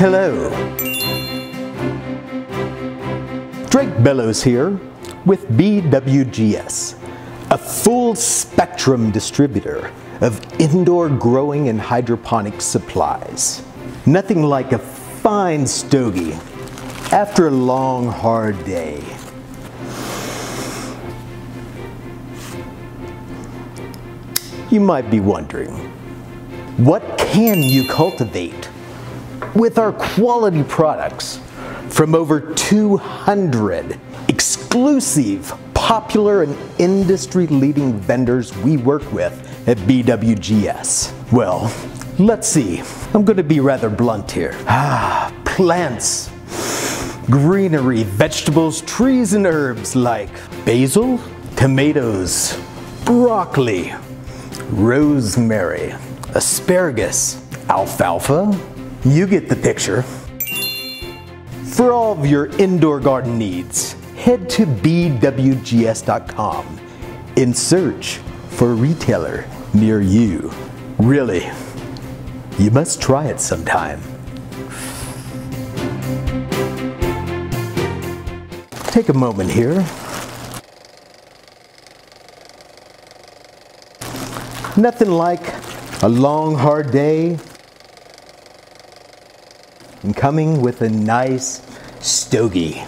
Hello. Drake Bellows here with BWGS, a full spectrum distributor of indoor growing and hydroponics supplies. Nothing like a fine stogie after a long, hard day. You might be wondering, what can you cultivate with our quality products from over 200 exclusive, popular, and industry-leading vendors we work with at BWGS? Well, let's see. I'm going to be rather blunt here. Plants, greenery, vegetables, trees, and herbs like basil, tomatoes, broccoli, rosemary, asparagus, alfalfa. You get the picture. For all of your indoor garden needs, head to bwgs.com in search for a retailer near you. Really, you must try it sometime. Take a moment here. Nothing like a long, hard day and coming with a nice stogie.